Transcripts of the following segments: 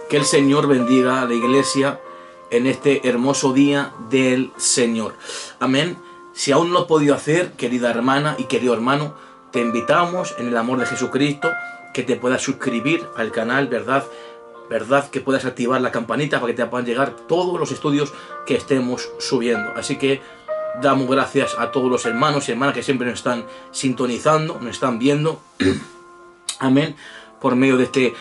Que el Señor bendiga a la iglesia en este hermoso día del Señor. Amén. Si aún no lo has podido hacer, querida hermana y querido hermano, te invitamos en el amor de Jesucristo que te puedas suscribir al canal, ¿verdad? Que puedas activar la campanita para que te puedan llegar todos los estudios que estemos subiendo. Así que damos gracias a todos los hermanos y hermanas que siempre nos están sintonizando, nos están viendo. Amén. Por medio de este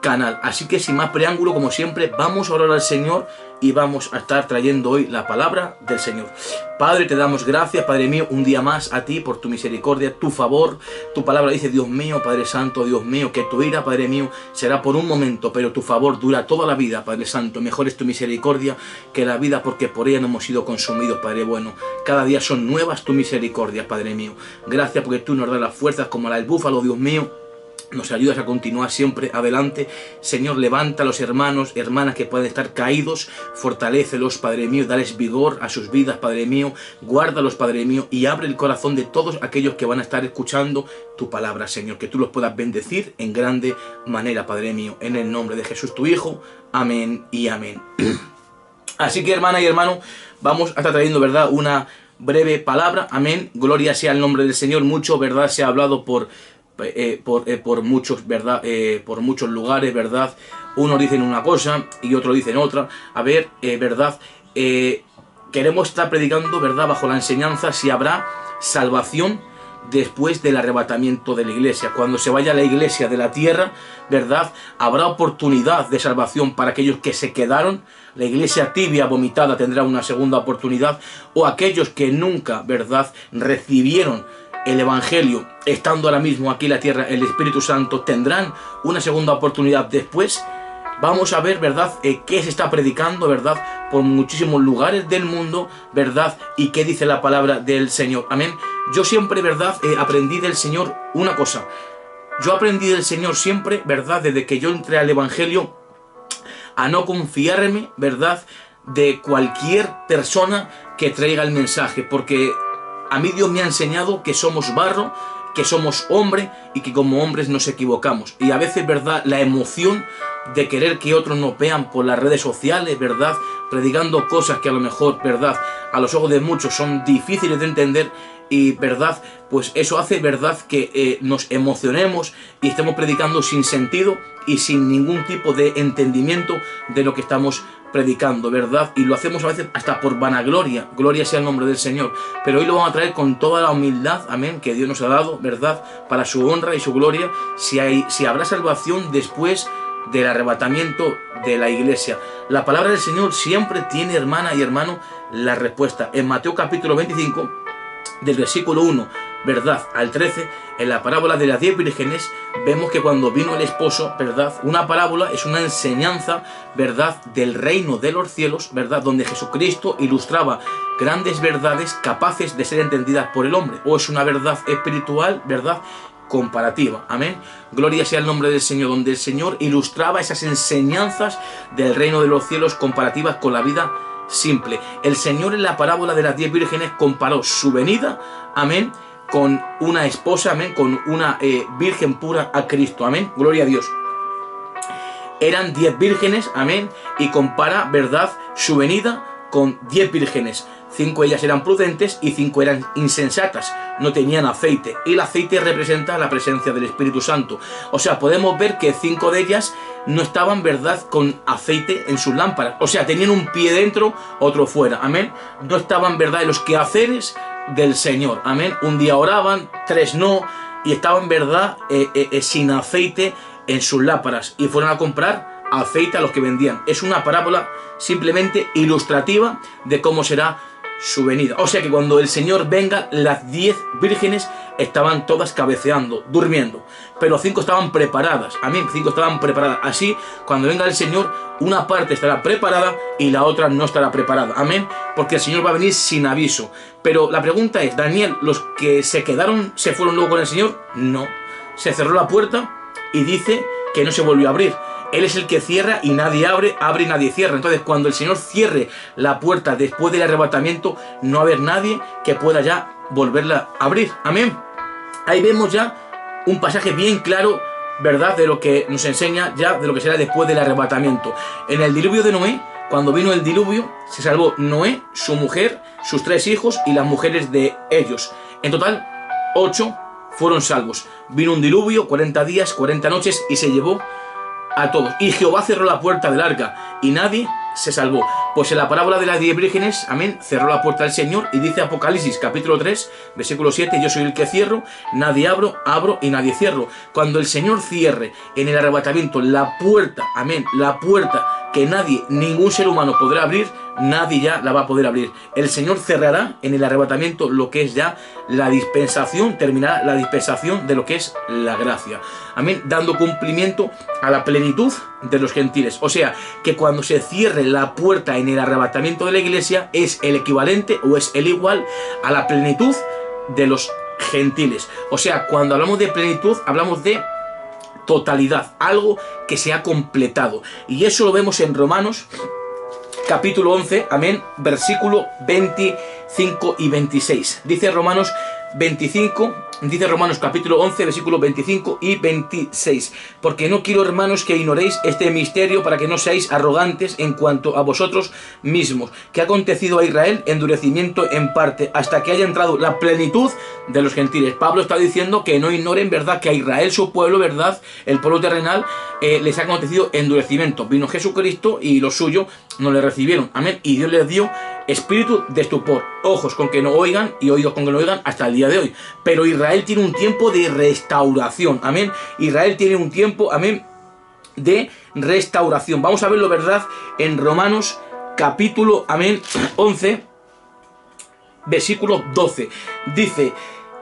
canal. Así que sin más preámbulo, como siempre, vamos a orar al Señor y vamos a estar trayendo hoy la palabra del Señor. Padre, te damos gracias, Padre mío, un día más a ti por tu misericordia, tu favor. Tu palabra dice, Dios mío, Padre Santo, Dios mío, que tu ira, Padre mío, será por un momento, pero tu favor dura toda la vida, Padre Santo. Mejor es tu misericordia que la vida, porque por ella no hemos sido consumidos, Padre bueno. Cada día son nuevas tu misericordia, Padre mío. Gracias porque tú nos das las fuerzas como la del búfalo, Dios mío. Nos ayudas a continuar siempre adelante. Señor, levanta a los hermanos, hermanas que pueden estar caídos. Fortalécelos, Padre mío. Dales vigor a sus vidas, Padre mío. Guárdalos, Padre mío. Y abre el corazón de todos aquellos que van a estar escuchando tu palabra, Señor. Que tú los puedas bendecir en grande manera, Padre mío. En el nombre de Jesús, tu Hijo. Amén y amén. Así que, hermana y hermano, vamos a estar trayendo, ¿verdad?, una breve palabra. Amén. Gloria sea el nombre del Señor. Mucho, ¿verdad?, se ha hablado por muchos, ¿verdad? Por muchos lugares, ¿verdad? Unos dicen una cosa y otros dicen otra. A ver, ¿verdad? Queremos estar predicando, ¿verdad?, bajo la enseñanza si habrá salvación después del arrebatamiento de la iglesia. Cuando se vaya la iglesia de la tierra, ¿verdad?, habrá oportunidad de salvación para aquellos que se quedaron. La iglesia tibia, vomitada, tendrá una segunda oportunidad. O aquellos que nunca, ¿verdad?, recibieron el Evangelio, estando ahora mismo aquí en la tierra, el Espíritu Santo, tendrán una segunda oportunidad después. Vamos a ver, ¿verdad?, qué se está predicando, ¿verdad?, por muchísimos lugares del mundo, ¿verdad?, y qué dice la palabra del Señor. Amén. Yo siempre, ¿verdad?, aprendí del Señor una cosa. Yo aprendí del Señor siempre, ¿verdad?, desde que yo entré al Evangelio, a no confiarme, ¿verdad?, de cualquier persona que traiga el mensaje, porque a mí Dios me ha enseñado que somos barro, que somos hombre y que como hombres nos equivocamos. Y a veces, ¿verdad?, la emoción de querer que otros nos vean por las redes sociales, ¿verdad?, predicando cosas que a lo mejor, ¿verdad?, a los ojos de muchos son difíciles de entender y, ¿verdad?, pues eso hace, ¿verdad?, que nos emocionemos y estemos predicando sin sentido y sin ningún tipo de entendimiento de lo que estamos predicando, ¿verdad? Y lo hacemos a veces hasta por vanagloria. Gloria sea el nombre del Señor. Pero hoy lo vamos a traer con toda la humildad, amén, que Dios nos ha dado, ¿verdad?, para su honra y su gloria. Si habrá salvación después del arrebatamiento de la iglesia. La palabra del Señor siempre tiene, hermana y hermano, la respuesta. En Mateo capítulo 25, del versículo 1, ¿verdad?, al 13, en la parábola de las 10 vírgenes, vemos que cuando vino el esposo, ¿verdad?, una parábola es una enseñanza, ¿verdad?, del reino de los cielos, ¿verdad?, donde Jesucristo ilustraba grandes verdades capaces de ser entendidas por el hombre, o es una verdad espiritual, ¿verdad?, comparativa. Amén. Gloria sea el nombre del Señor, donde el Señor ilustraba esas enseñanzas del reino de los cielos comparativas con la vida simple. El Señor en la parábola de las 10 vírgenes comparó su venida, amén, con una esposa, amén, con una virgen pura a Cristo, amén, gloria a Dios. Eran 10 vírgenes, amén, y compara, ¿verdad?, su venida con 10 vírgenes. 5 de ellas eran prudentes y 5 eran insensatas, no tenían aceite. Y el aceite representa la presencia del Espíritu Santo. O sea, podemos ver que 5 de ellas no estaban, ¿verdad?, con aceite en sus lámparas. O sea, tenían un pie dentro, otro fuera. Amén. No estaban, ¿verdad?, en los quehaceres del Señor. Amén. Un día oraban, 3 no, y estaban, ¿verdad?, sin aceite en sus lámparas. Y fueron a comprar aceite a los que vendían. Es una parábola simplemente ilustrativa de cómo será su venida. O sea que cuando el Señor venga, las 10 vírgenes estaban todas cabeceando, durmiendo, pero 5 estaban preparadas. Amén, 5 estaban preparadas. Así, cuando venga el Señor, una parte estará preparada y la otra no estará preparada. Amén, porque el Señor va a venir sin aviso. Pero la pregunta es, Daniel, ¿los que se quedaron se fueron luego con el Señor? No, se cerró la puerta y dice que no se volvió a abrir. Él es el que cierra y nadie abre, abre y nadie cierra. Entonces, cuando el Señor cierre la puerta después del arrebatamiento, no va a haber nadie que pueda ya volverla a abrir. Amén. Ahí vemos ya un pasaje bien claro ¿verdad?, de lo que nos enseña ya de lo que será después del arrebatamiento. En el diluvio de Noé, cuando vino el diluvio, se salvó Noé, su mujer, sus 3 hijos y las mujeres de ellos. En total, 8 fueron salvos. Vino un diluvio, 40 días, 40 noches y se llevó a todos. Y Jehová cerró la puerta del arca y nadie se salvó. Pues en la parábola de las 10 vírgenes, amén, cerró la puerta del Señor y dice Apocalipsis capítulo 3, versículo 7, yo soy el que cierro, nadie abro y nadie cierro. Cuando el Señor cierre en el arrebatamiento la puerta, amén, la puerta que nadie, ningún ser humano podrá abrir, nadie ya la va a poder abrir. El Señor cerrará en el arrebatamiento lo que es ya la dispensación, terminará la dispensación de lo que es la gracia. Amén, dando cumplimiento a la plenitud de los gentiles. O sea, que cuando se cierre la puerta en el arrebatamiento de la iglesia es el equivalente o es el igual a la plenitud de los gentiles. O sea, cuando hablamos de plenitud, hablamos de totalidad, algo que se ha completado. Y eso lo vemos en Romanos capítulo 11, amén, versículo 25 y 26. Dice Romanos capítulo 11, versículos 25 y 26. Porque no quiero, hermanos, que ignoréis este misterio, para que no seáis arrogantes en cuanto a vosotros mismos, que ha acontecido a Israel endurecimiento en parte, hasta que haya entrado la plenitud de los gentiles. Pablo está diciendo que no ignoren, verdad, que a Israel, su pueblo, verdad, el pueblo terrenal, les ha acontecido endurecimiento. Vino Jesucristo y los suyos no le recibieron, amén, y Dios les dio espíritu de estupor, ojos con que no oigan y oídos con que no oigan hasta el día de hoy. Pero Israel tiene un tiempo de restauración, amén. Israel tiene un tiempo, amén, de restauración. Vamos a verlo, verdad, en Romanos capítulo, amén, 11, versículo 12. Dice: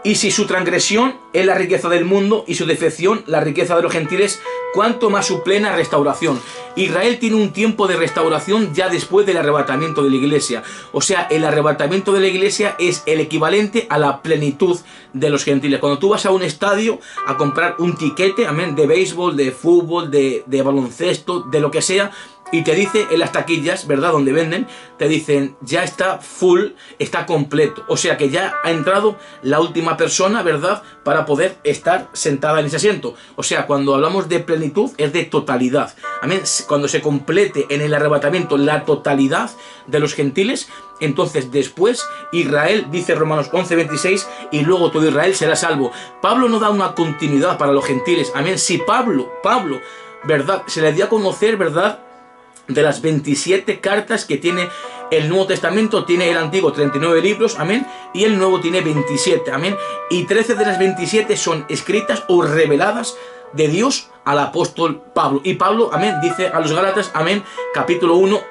y si su transgresión es la riqueza del mundo y su defección la riqueza de los gentiles, cuánto más su plena restauración. Israel tiene un tiempo de restauración ya después del arrebatamiento de la iglesia. O sea, el arrebatamiento de la iglesia es el equivalente a la plenitud de los gentiles. Cuando tú vas a un estadio a comprar un tiquete, amén, de béisbol, de fútbol, de baloncesto, de lo que sea, y te dice en las taquillas, ¿verdad?, donde venden, te dicen, ya está full, está completo. O sea que ya ha entrado la última persona, ¿verdad?, para poder estar sentada en ese asiento. O sea, cuando hablamos de plenitud es de totalidad. Amén. Cuando se complete en el arrebatamiento la totalidad de los gentiles, entonces después Israel, dice Romanos 11:26, y luego todo Israel será salvo. Pablo no da una continuidad para los gentiles. Amén. Si Pablo, ¿verdad?, se le dio a conocer, ¿verdad?, de las 27 cartas que tiene el Nuevo Testamento, tiene el Antiguo 39 libros, amén, y el Nuevo tiene 27, amén, y 13 de las 27 son escritas o reveladas de Dios al apóstol Pablo. Y Pablo, amén, dice a los Gálatas, amén, capítulo 1,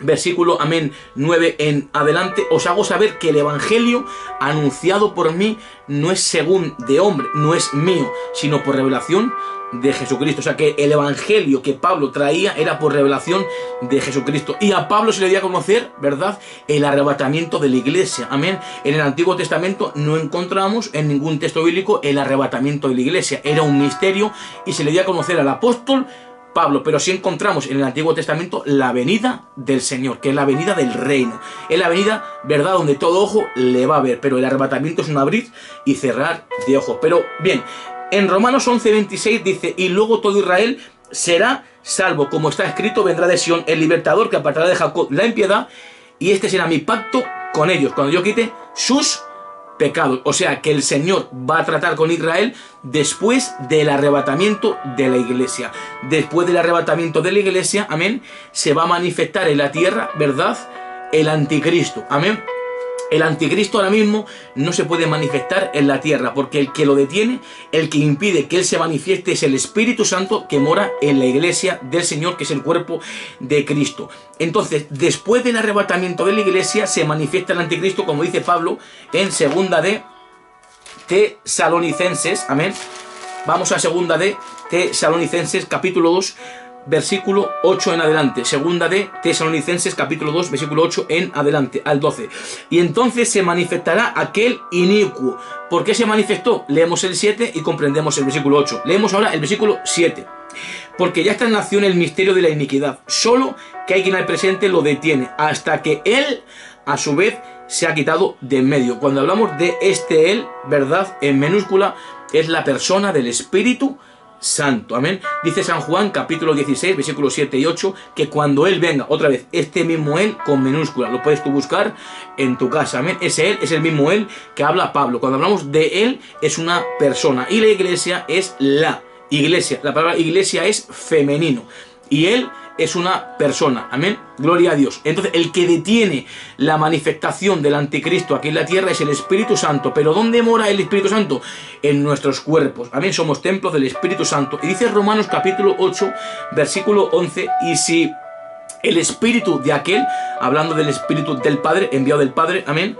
versículo, amén, 9 en adelante: os hago saber que el evangelio anunciado por mí no es según de hombre, no es mío, sino por revelación de Jesucristo. O sea que el evangelio que Pablo traía era por revelación de Jesucristo. Y a Pablo se le dio a conocer, ¿verdad?, el arrebatamiento de la iglesia. Amén. En el Antiguo Testamento no encontramos en ningún texto bíblico el arrebatamiento de la iglesia. Era un misterio y se le dio a conocer al apóstol Pablo, pero sí encontramos en el Antiguo Testamento la venida del Señor, que es la venida del reino. Es la venida, ¿verdad?, donde todo ojo le va a ver, pero el arrebatamiento es un abrir y cerrar de ojos. Pero bien, en Romanos 11:26 dice: y luego todo Israel será salvo, como está escrito, vendrá de Sión el libertador que apartará de Jacob la impiedad, y este será mi pacto con ellos, cuando yo quite sus pecados. O sea que el Señor va a tratar con Israel después del arrebatamiento de la iglesia. Después del arrebatamiento de la iglesia, amén, se va a manifestar en la tierra, ¿verdad?, el anticristo, amén. El anticristo ahora mismo no se puede manifestar en la tierra, porque el que lo detiene, el que impide que él se manifieste, es el Espíritu Santo que mora en la iglesia del Señor, que es el cuerpo de Cristo. Entonces, después del arrebatamiento de la iglesia, se manifiesta el anticristo, como dice Pablo en segunda de Tesalonicenses, amén. Vamos a segunda de Tesalonicenses, capítulo 2, versículo 8 en adelante. Segunda de Tesalonicenses, capítulo 2, versículo 8 en adelante, al 12. Y entonces se manifestará aquel inicuo. ¿Por qué se manifestó? Leemos el 7 y comprendemos el versículo 8. Leemos ahora el versículo 7. Porque ya está en nación el misterio de la iniquidad, solo que hay quien al presente lo detiene, hasta que él, a su vez, se ha quitado de en medio. Cuando hablamos de este él, ¿verdad?, en minúscula, es la persona del Espíritu santo. Amén. Dice San Juan, capítulo 16, versículos 7 y 8, que cuando Él venga, otra vez, este mismo Él con minúscula, lo puedes tú buscar en tu casa. Amén. Ese Él es el mismo Él que habla Pablo. Cuando hablamos de Él, es una persona. Y la iglesia es la iglesia. La palabra iglesia es femenino. Y Él es una persona. Amén. Gloria a Dios. Entonces, el que detiene la manifestación del anticristo aquí en la tierra es el Espíritu Santo. ¿Pero dónde mora el Espíritu Santo? En nuestros cuerpos. Amén. Somos templos del Espíritu Santo. Y dice Romanos capítulo 8, versículo 11, y si el Espíritu de aquel, hablando del Espíritu del Padre, enviado del Padre, amén,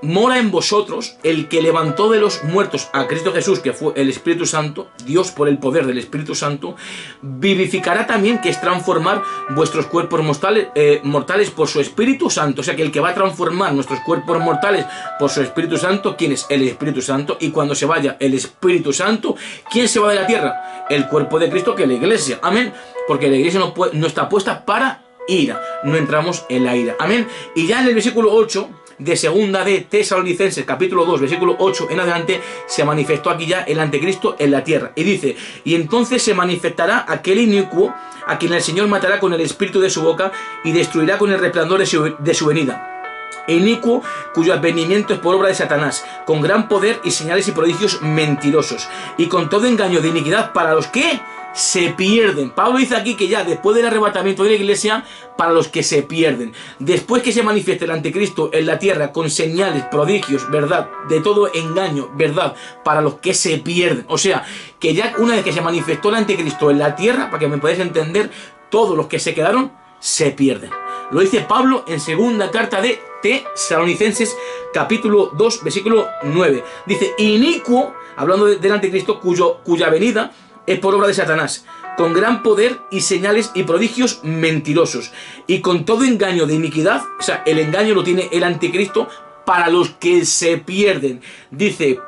mora en vosotros, el que levantó de los muertos a Cristo Jesús, que fue el Espíritu Santo, Dios por el poder del Espíritu Santo, vivificará también, que es transformar vuestros cuerpos mortales por su Espíritu Santo. O sea que el que va a transformar nuestros cuerpos mortales por su Espíritu Santo, ¿quién es? El Espíritu Santo. Y cuando se vaya el Espíritu Santo, ¿quién se va de la tierra? El cuerpo de Cristo, que es la iglesia. Amén. Porque la iglesia no está puesta para ira. No entramos en la ira. Amén. Y ya en el versículo 8 de segunda de Tesalonicenses, capítulo 2, versículo 8 en adelante, se manifestó aquí ya el anticristo en la tierra. Y dice, y entonces se manifestará aquel inicuo, a quien el Señor matará con el espíritu de su boca y destruirá con el resplandor de su venida. Inicuo, cuyo advenimiento es por obra de Satanás, con gran poder y señales y prodigios mentirosos, y con todo engaño de iniquidad para los que se pierden. Pablo dice aquí que ya después del arrebatamiento de la iglesia, para los que se pierden, después que se manifieste el anticristo en la tierra con señales, prodigios, verdad, de todo engaño, verdad, para los que se pierden. O sea, que ya una vez que se manifestó el anticristo en la tierra, para que me podáis entender, todos los que se quedaron se pierden. Lo dice Pablo en segunda carta de Tesalonicenses, capítulo 2, versículo 9. Dice, inicuo, hablando del anticristo, cuya venida es por obra de Satanás, con gran poder y señales y prodigios mentirosos, y con todo engaño de iniquidad. O sea, el engaño lo tiene el anticristo para los que se pierden. Dice,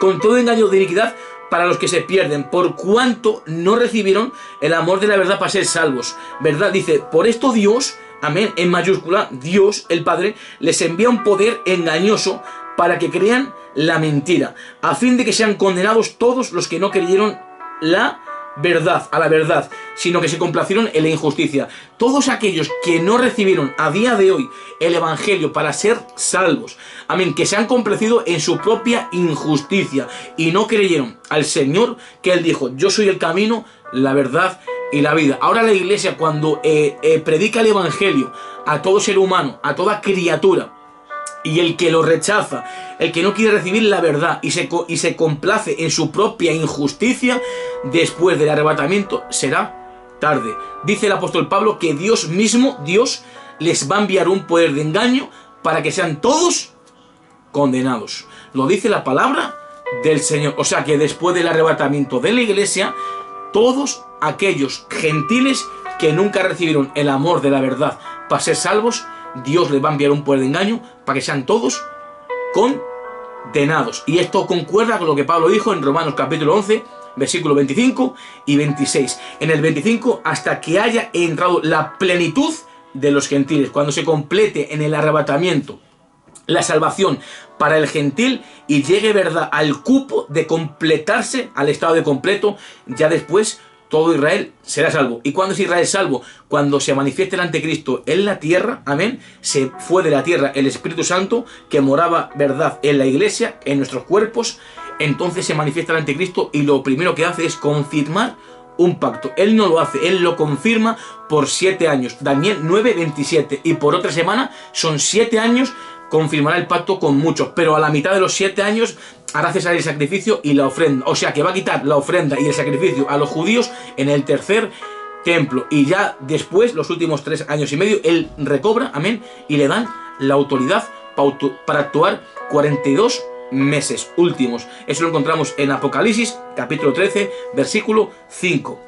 con todo engaño de iniquidad para los que se pierden, por cuanto no recibieron el amor de la verdad para ser salvos. ¿Verdad? Dice, por esto Dios, amén, en mayúscula, Dios, el Padre, les envía un poder engañoso para que crean la mentira, a fin de que sean condenados todos los que no creyeron la verdad, a la verdad, sino que se complacieron en la injusticia. Todos aquellos que no recibieron a día de hoy el evangelio para ser salvos, amén, que se han complacido en su propia injusticia y no creyeron al Señor, que Él dijo, yo soy el camino, la verdad y la vida. Ahora la iglesia, cuando predica el evangelio a todo ser humano, a toda criatura, y el que lo rechaza, el que no quiere recibir la verdad y se complace en su propia injusticia, después del arrebatamiento será tarde. Dice el apóstol Pablo que Dios mismo, Dios, les va a enviar un poder de engaño para que sean todos condenados. Lo dice la palabra del Señor. O sea que después del arrebatamiento de la iglesia, todos aquellos gentiles que nunca recibieron el amor de la verdad para ser salvos, Dios les va a enviar un poder de engaño para que sean todos condenados. Y esto concuerda con lo que Pablo dijo en Romanos capítulo 11, versículos 25 y 26. En el 25, hasta que haya entrado la plenitud de los gentiles, cuando se complete en el arrebatamiento la salvación para el gentil y llegue, verdad, al cupo de completarse, al estado de completo, ya después todo Israel será salvo. ¿Y cuándo es Israel salvo? Cuando se manifieste el anticristo en la tierra, amén, se fue de la tierra el Espíritu Santo que moraba, verdad, en la iglesia, en nuestros cuerpos. Entonces se manifiesta el anticristo y lo primero que hace es confirmar un pacto. Él no lo hace, él lo confirma por 7 años. Daniel 9:27. Y por otra semana son 7 años, confirmará el pacto con muchos, pero a la mitad de los 7 años hará cesar el sacrificio y la ofrenda. O sea que va a quitar la ofrenda y el sacrificio a los judíos en el tercer templo. Y ya después, los últimos 3 años y medio, él recobra, amén, y le dan la autoridad para actuar 42 meses últimos. Eso lo encontramos en Apocalipsis, capítulo 13, versículo 5.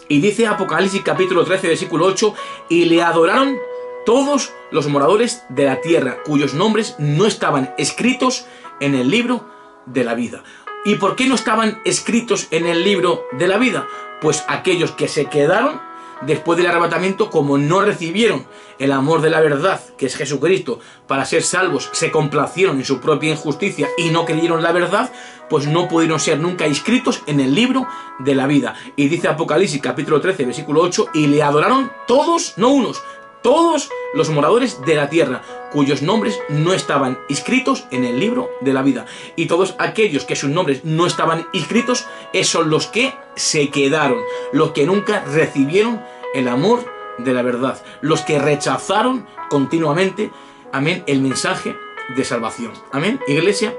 Y dice Apocalipsis, capítulo 13, versículo 8, y le adoraron todos los moradores de la tierra, cuyos nombres no estaban escritos en el libro de la vida. ¿Y por qué no estaban escritos en el libro de la vida? Pues aquellos que se quedaron después del arrebatamiento, como no recibieron el amor de la verdad, que es Jesucristo, para ser salvos, se complacieron en su propia injusticia y no creyeron la verdad, pues no pudieron ser nunca inscritos en el libro de la vida. Y dice Apocalipsis capítulo 13, versículo 8, y le adoraron todos, no unos, todos los moradores de la tierra, cuyos nombres no estaban inscritos en el libro de la vida. Y todos aquellos que sus nombres no estaban inscritos, esos son los que se quedaron, los que nunca recibieron el amor de la verdad, los que rechazaron continuamente, amén, el mensaje de salvación. Amén, iglesia.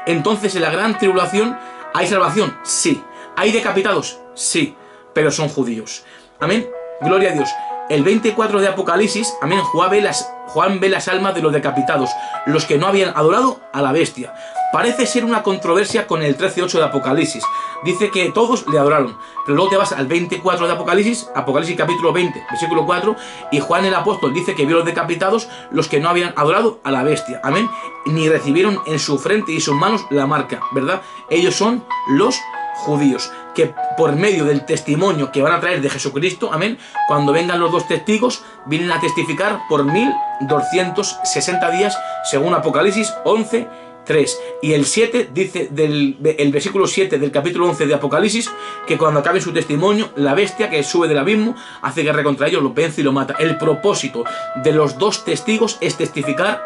Entonces, en la gran tribulación, ¿hay salvación? Sí. ¿Hay decapitados? Sí, pero son judíos. Amén, gloria a Dios. El 24 de Apocalipsis, amén, Juan ve las almas de los decapitados, los que no habían adorado a la bestia. Parece ser una controversia con el 13:8 de Apocalipsis. Dice que todos le adoraron, pero luego te vas al 24 de Apocalipsis, Apocalipsis capítulo 20, versículo 4, y Juan el apóstol dice que vio los decapitados, los que no habían adorado a la bestia, amén, ni recibieron en su frente y sus manos la marca, ¿verdad? Ellos son los judíos, que por medio del testimonio que van a traer de Jesucristo, amén, cuando vengan los dos testigos, vienen a testificar por 1260 días, según Apocalipsis 11:3. Y el 7 dice, el versículo 7 del capítulo 11 de Apocalipsis, que cuando acabe su testimonio, la bestia que sube del abismo hace guerra contra ellos, los vence y lo mata. El propósito de los dos testigos es testificar,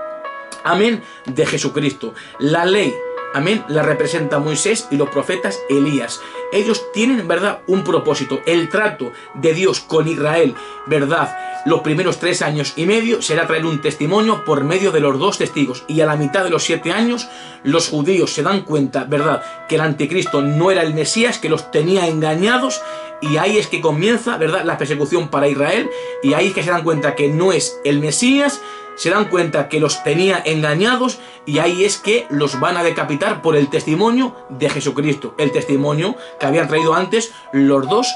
amén, de Jesucristo. La ley, amén, la representa Moisés y los profetas Elías. Ellos tienen, ¿verdad?, un propósito. El trato de Dios con Israel, ¿verdad?, los primeros 3 años y medio será traer un testimonio por medio de los dos testigos. Y a la mitad de los 7 años, los judíos se dan cuenta, ¿verdad?, que el anticristo no era el Mesías, que los tenía engañados. Y ahí es que comienza, ¿verdad?, la persecución para Israel. Y ahí es que se dan cuenta que no es el Mesías, se dan cuenta que los tenía engañados, y ahí es que los van a decapitar por el testimonio de Jesucristo, el testimonio que habían traído antes los dos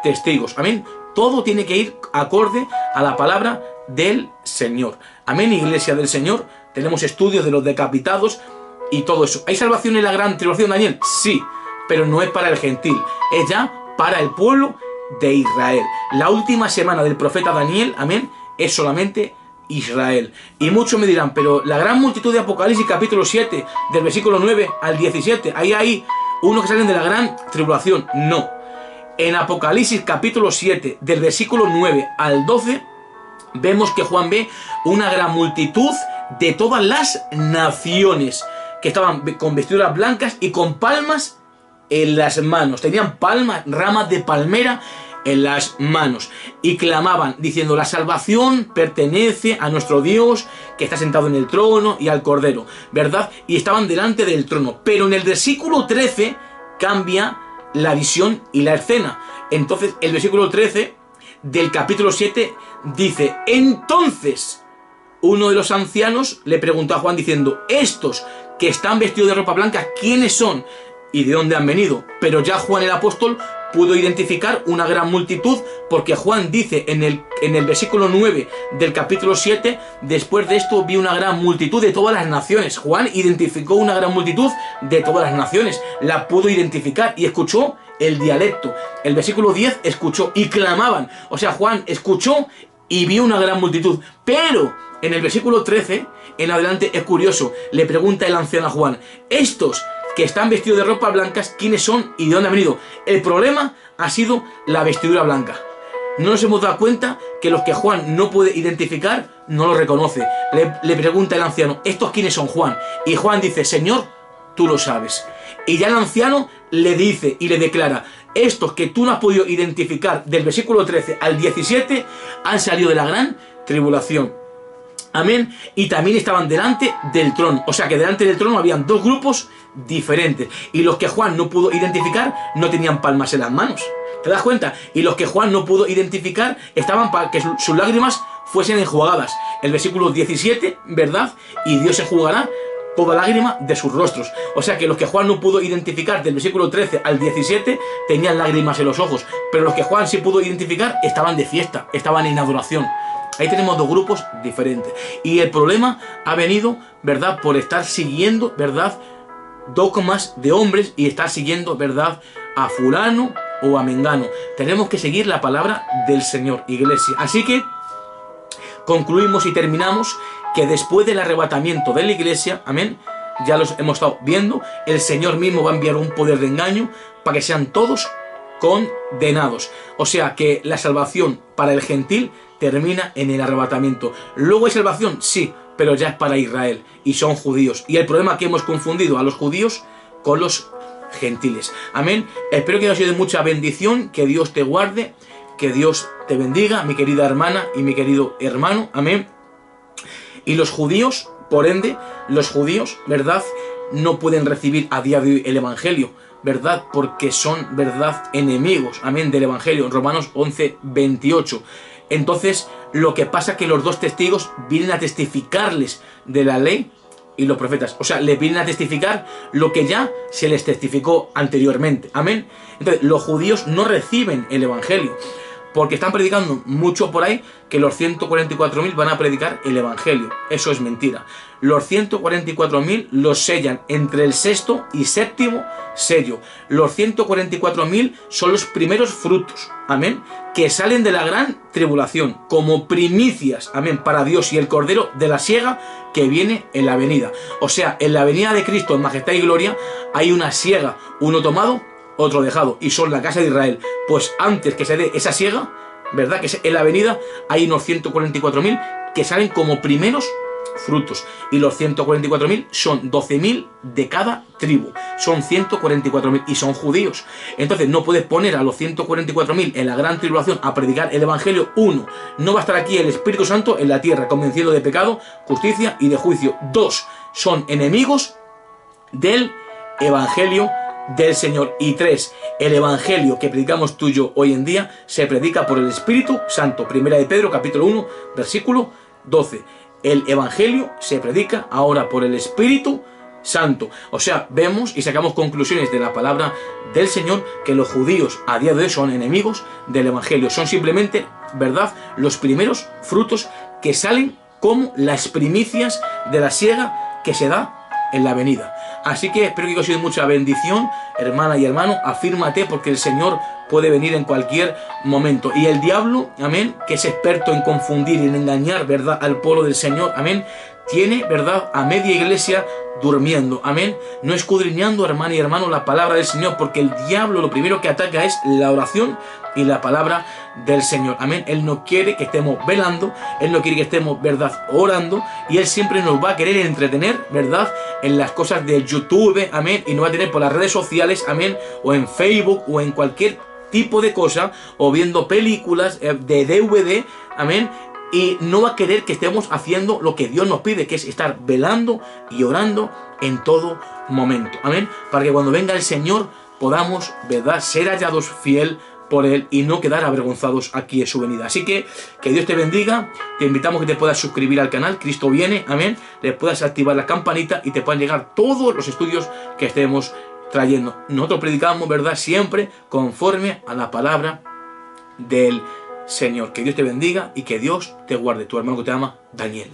testigos. Amén. Todo tiene que ir acorde a la palabra del Señor. Amén, iglesia del Señor. Tenemos estudios de los decapitados y todo eso. ¿Hay salvación en la gran tribulación, Daniel? Sí, pero no es para el gentil, es ya para el pueblo de Israel. La última semana del profeta Daniel, amén, es solamente Israel. Y muchos me dirán, pero la gran multitud de Apocalipsis capítulo 7, del versículo 9 al 17, ahí hay unos que salen de la gran tribulación. No. En Apocalipsis capítulo 7, del versículo 9 al 12, vemos que Juan ve una gran multitud de todas las naciones, que estaban con vestiduras blancas y con palmas en las manos. Tenían palmas, ramas de palmera en las manos, y clamaban diciendo: la salvación pertenece a nuestro Dios que está sentado en el trono y al Cordero, ¿verdad? Y estaban delante del trono. Pero en el versículo 13 cambia la visión y la escena. Entonces el versículo 13 del capítulo 7 dice: entonces uno de los ancianos le preguntó a Juan diciendo: estos que están vestidos de ropa blanca, ¿quiénes son y de dónde han venido? Pero ya Juan el apóstol pudo identificar una gran multitud, porque Juan dice en el versículo 9 del capítulo 7: después de esto vi una gran multitud de todas las naciones. Juan identificó una gran multitud de todas las naciones, la pudo identificar y escuchó el dialecto. El versículo 10 escuchó y clamaban. O sea, Juan escuchó y vio una gran multitud. Pero en el versículo 13 en adelante es curioso, le pregunta el anciano a Juan: estos que están vestidos de ropa blancas, ¿quiénes son y de dónde han venido? El problema ha sido la vestidura blanca. No nos hemos dado cuenta que los que Juan no puede identificar, no los reconoce. Le pregunta el anciano: ¿estos quiénes son, Juan? Y Juan dice: Señor, tú lo sabes. Y ya el anciano le dice y le declara: estos que tú no has podido identificar del versículo 13 al 17 han salido de la gran tribulación. Amén. Y también estaban delante del trono. O sea que delante del trono habían dos grupos diferentes. Y los que Juan no pudo identificar no tenían palmas en las manos. ¿Te das cuenta? Y los que Juan no pudo identificar estaban para que sus lágrimas fuesen enjuagadas. El versículo 17, ¿verdad? Y Dios enjugará toda lágrima de sus rostros. O sea que los que Juan no pudo identificar del versículo 13 al 17 tenían lágrimas en los ojos. Pero los que Juan sí pudo identificar estaban de fiesta, estaban en adoración. Ahí tenemos dos grupos diferentes. Y el problema ha venido, ¿verdad?, por estar siguiendo, ¿verdad?, dogmas de hombres y estar siguiendo, ¿verdad?, a fulano o a mengano. Tenemos que seguir la palabra del Señor, iglesia. Así que concluimos y terminamos que después del arrebatamiento de la iglesia, amén, ya los hemos estado viendo, el Señor mismo va a enviar un poder de engaño para que sean todos condenados. O sea que la salvación para el gentil termina en el arrebatamiento. Luego hay salvación, sí, pero ya es para Israel y son judíos. Y el problema es que hemos confundido a los judíos con los gentiles. Amén. Espero que haya sido de mucha bendición, que Dios te guarde, que Dios te bendiga, mi querida hermana y mi querido hermano. Amén. Y los judíos, por ende, los judíos, ¿verdad?, no pueden recibir a día de hoy el Evangelio, ¿verdad?, porque son, ¿verdad?, enemigos, amén, del Evangelio, en Romanos 11:28. Entonces, lo que pasa es que los dos testigos vienen a testificarles de la ley y los profetas. O sea, les vienen a testificar lo que ya se les testificó anteriormente. Amén. Entonces, los judíos no reciben el Evangelio, porque están predicando mucho por ahí que los 144.000 van a predicar el Evangelio. Eso es mentira. Los 144.000 los sellan entre el sexto y séptimo sello. Los 144.000 son los primeros frutos, amén, que salen de la gran tribulación como primicias, amén, para Dios y el Cordero de la siega que viene en la venida. O sea, en la venida de Cristo en majestad y gloria hay una siega, uno tomado, otro dejado, y son la casa de Israel. Pues antes que se dé esa siega, ¿verdad?, que en la venida hay unos 144.000 que salen como primeros frutos, y los 144.000 son 12.000 de cada tribu, son 144.000 y son judíos. Entonces no puedes poner a los 144.000 en la gran tribulación a predicar el Evangelio. Uno, no va a estar aquí el Espíritu Santo en la tierra convenciendo de pecado, justicia y de juicio. Dos, son enemigos del Evangelio del Señor. Y tres, el Evangelio que predicamos tú y yo hoy en día se predica por el Espíritu Santo. Primera de Pedro, capítulo 1, versículo 12. El Evangelio se predica ahora por el Espíritu Santo. O sea, vemos y sacamos conclusiones de la palabra del Señor que los judíos a día de hoy son enemigos del Evangelio. Son simplemente, ¿verdad?, los primeros frutos que salen como las primicias de la siega que se da en la venida. Así que espero que haya sido de mucha bendición, hermana y hermano. Afírmate, porque el Señor puede venir en cualquier momento. Y el diablo, amén, que es experto en confundir y en engañar, ¿verdad?, al pueblo del Señor, amén, tiene, ¿verdad?, a media iglesia durmiendo, amén, no escudriñando, hermana y hermano, la palabra del Señor, porque el diablo lo primero que ataca es la oración y la palabra del Señor, amén. Él no quiere que estemos velando, Él no quiere que estemos, ¿verdad?, orando, y Él siempre nos va a querer entretener, ¿verdad?, en las cosas de YouTube, amén, y nos va a tener por las redes sociales, amén, o en Facebook, o en cualquier tipo de cosa, o viendo películas de DVD, amén, y no va a querer que estemos haciendo lo que Dios nos pide, que es estar velando y orando en todo momento, amén, para que cuando venga el Señor podamos, ¿verdad?, ser hallados fiel por Él y no quedar avergonzados aquí en su venida. Así que Dios te bendiga. Te invitamos que te puedas suscribir al canal, Cristo viene, amén, le puedas activar la campanita y te puedan llegar todos los estudios que estemos trayendo. Nosotros predicamos, ¿verdad?, siempre conforme a la palabra del Señor. Que Dios te bendiga y que Dios te guarde. Tu hermano que te ama, Daniel.